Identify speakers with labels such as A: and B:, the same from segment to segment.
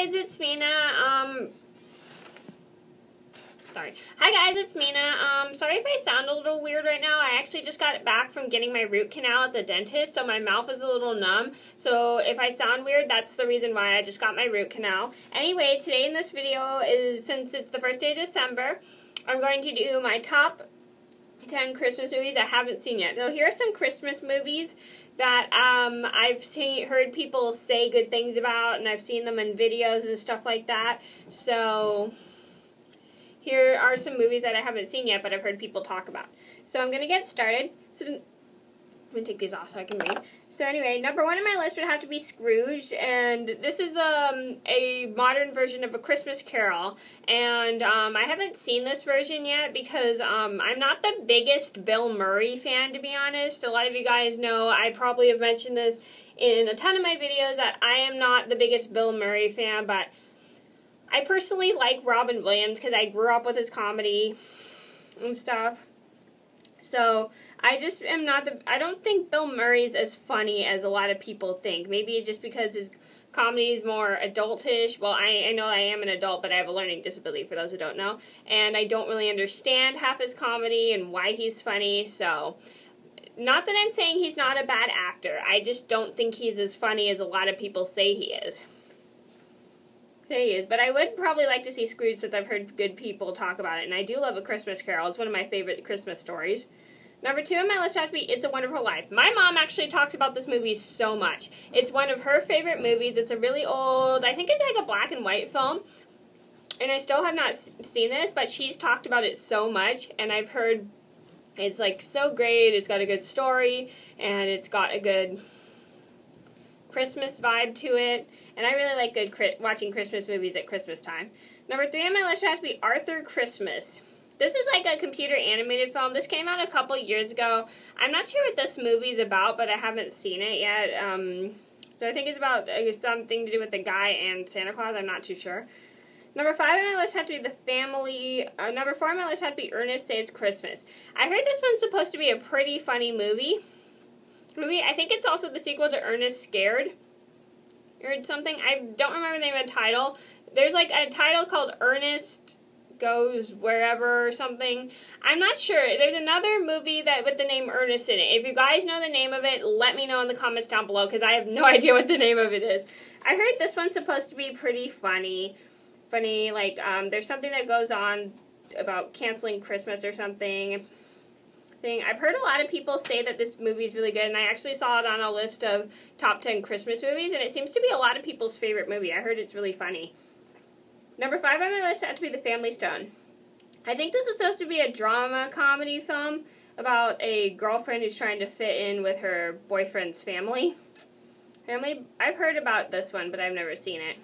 A: guys, it's Mena. Hi guys, it's Mena. Sorry if I sound a little weird right now. I actually just got back from getting my root canal at the dentist, so my mouth is a little numb. So if I sound weird, that's the reason why. I just got my root canal. Anyway, today in this video is, since it's the first day of December, I'm going to do my top 10 Christmas movies I haven't seen yet. So here are some Christmas movies that I've heard people say good things about, and I've seen them in videos and stuff like that. So here are some movies that I haven't seen yet, but I've heard people talk about. So I'm going to get started. So I'm going to take these off so I can read. So anyway, number one on my list would have to be Scrooge, and this is a modern version of A Christmas Carol, and I haven't seen this version yet because I'm not the biggest Bill Murray fan, to be honest. A lot of you guys know, I probably have mentioned this in a ton of my videos, that I am not the biggest Bill Murray fan, but I personally like Robin Williams because I grew up with his comedy and stuff. So I just am not I don't think Bill Murray's as funny as a lot of people think. Maybe it's just because his comedy is more adultish. Well, I know I am an adult, but I have a learning disability, for those who don't know. And I don't really understand half his comedy and why he's funny. So, not that I'm saying he's not a bad actor. I just don't think he's as funny as a lot of people say he is. But I would probably like to see Scrooge, since I've heard good people talk about it, and I do love A Christmas Carol. It's one of my favorite Christmas stories. Number two on my list has to be It's a Wonderful Life. My mom actually talks about this movie so much. It's one of her favorite movies. It's a really old, I think it's like a black and white film, and I still have not seen this, but she's talked about it so much, and I've heard it's like so great. It's got a good story, and it's got a good Christmas vibe to it, and I really like watching Christmas movies at Christmas time. Number three on my list has to be Arthur Christmas. This is like a computer animated film. This came out a couple years ago. I'm not sure what this movie's about, but I haven't seen it yet. So I think it's about something to do with the guy and Santa Claus. I'm not too sure. Number five on my list had to be The Family. Number four on my list had to be Ernest Saves Christmas. I heard this one's supposed to be a pretty funny movie. I think it's also the sequel to Ernest Scared or something. I don't remember the name of the title. There's like a title called Ernest Goes Wherever or something. I'm not sure. There's another movie that with the name Ernest in it. If you guys know the name of it, let me know in the comments down below, because I have no idea what the name of it is. I heard this one's supposed to be pretty funny. Like there's something that goes on about canceling Christmas or something. I've heard a lot of people say that this movie is really good, and I actually saw it on a list of top 10 Christmas movies, and it seems to be a lot of people's favorite movie. I heard it's really funny. Number five on my list had to be The Family Stone. I think this is supposed to be a drama comedy film about a girlfriend who's trying to fit in with her boyfriend's family. I've heard about this one, but I've never seen it.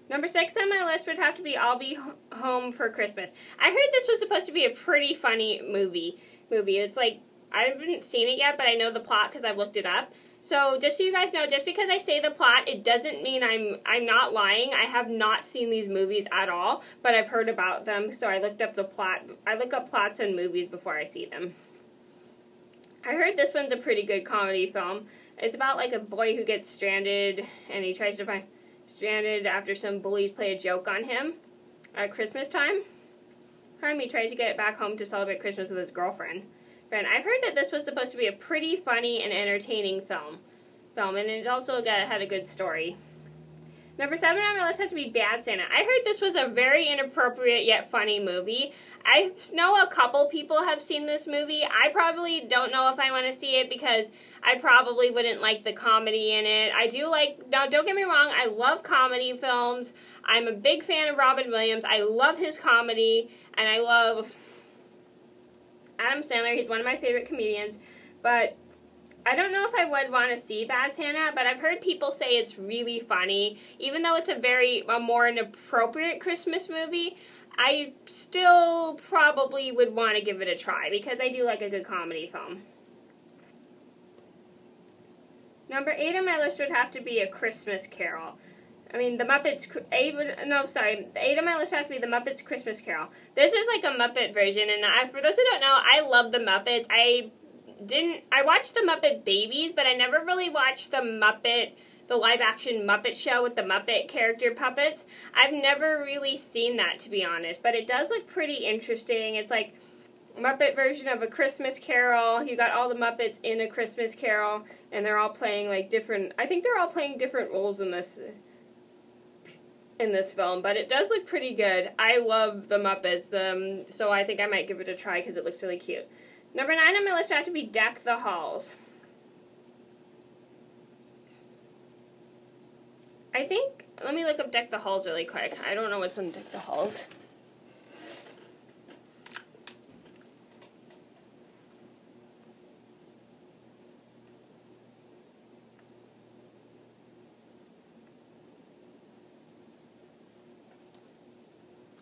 A: Number six on my list would have to be I'll Be Home for Christmas. I heard this was supposed to be a pretty funny movie. It's like, I haven't seen it yet, but I know the plot because I've looked it up. So just so you guys know, just because I say the plot, it doesn't mean I'm not lying. I have not seen these movies at all, but I've heard about them, so I looked up the plot. I look up plots in movies before I see them. I heard this one's a pretty good comedy film. It's about like a boy who gets stranded, and he tries to find stranded after some bullies play a joke on him at Christmas time. He tries to get back home to celebrate Christmas with his girlfriend. I've heard that this was supposed to be a pretty funny and entertaining film, and it also had a good story. Number seven on my list had to be Bad Santa. I heard this was a very inappropriate yet funny movie. I know a couple people have seen this movie. I probably don't know if I want to see it because I probably wouldn't like the comedy in it. I do like, now don't get me wrong, I love comedy films. I'm a big fan of Robin Williams. I love his comedy, and I love Adam Sandler. He's one of my favorite comedians, but I don't know if I would want to see Bad Santa, but I've heard people say it's really funny. Even though it's a more inappropriate Christmas movie, I still probably would want to give it a try because I do like a good comedy film. Number eight on my list would have to be A Christmas Carol. The eight on my list would have to be The Muppets Christmas Carol. This is like a Muppet version, and for those who don't know, I love the Muppets. I watched the Muppet Babies, but I never really watched the Muppet the live-action Muppet Show with the Muppet character puppets. I've never really seen that, to be honest, but it does look pretty interesting. It's like Muppet version of A Christmas Carol. You got all the Muppets in A Christmas Carol, and they're all playing like different, I think they're all playing different roles in this film, but it does look pretty good. I love the Muppets, so I think I might give it a try because it looks really cute. Number 9 on my list had to be Deck the Halls. I think, let me look up Deck the Halls really quick. I don't know what's on Deck the Halls.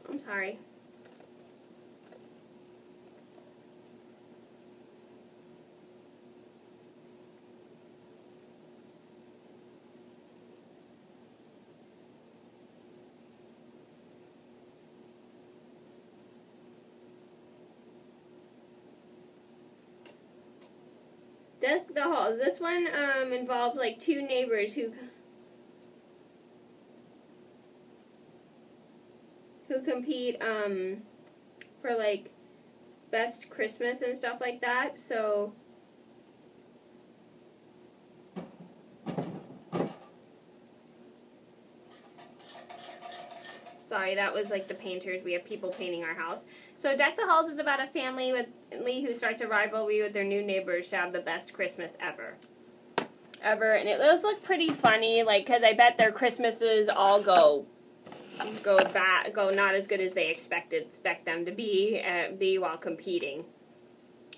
A: I'm sorry. Deck the Halls. This one involves like two neighbors who compete for like best Christmas and stuff like that. So sorry, that was like the painters. We have people painting our house. So Deck the Halls is about a family who starts a rivalry with their new neighbors to have the best Christmas ever. And it does look pretty funny, like, because I bet their Christmases all go not as good as they expect them to be while competing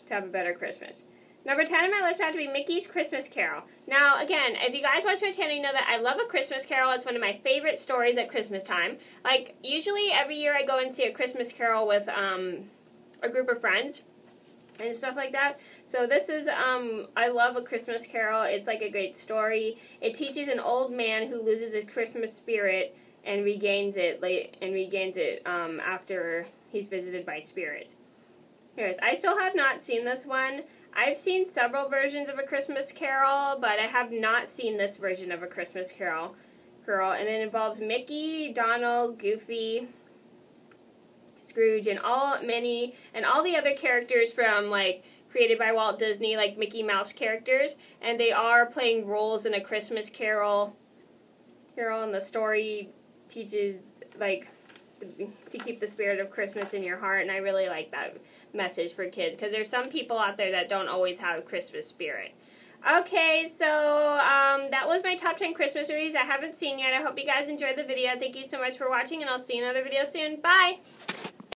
A: to have a better Christmas. Number 10 on my list had to be Mickey's Christmas Carol. Now, again, if you guys watch my channel, you know that I love A Christmas Carol. It's one of my favorite stories at Christmas time. Like, usually every year I go and see A Christmas Carol with a group of friends and stuff like that. So this is, I love A Christmas Carol. It's like a great story. It teaches an old man who loses his Christmas spirit and regains it after he's visited by spirits. Anyways, I still have not seen this one. I've seen several versions of A Christmas Carol, but I have not seen this version of A Christmas Carol. And it involves Mickey, Donald, Goofy, Scrooge, and all the other characters from like created by Walt Disney, like Mickey Mouse characters, and they are playing roles in A Christmas Carol. And the story teaches like to keep the spirit of Christmas in your heart, and I really like that message for kids because there's some people out there that don't always have a Christmas spirit. Okay, so that was my top 10 Christmas movies I haven't seen yet. I hope you guys enjoyed the video. Thank you so much for watching, and I'll see you in another video soon. Bye!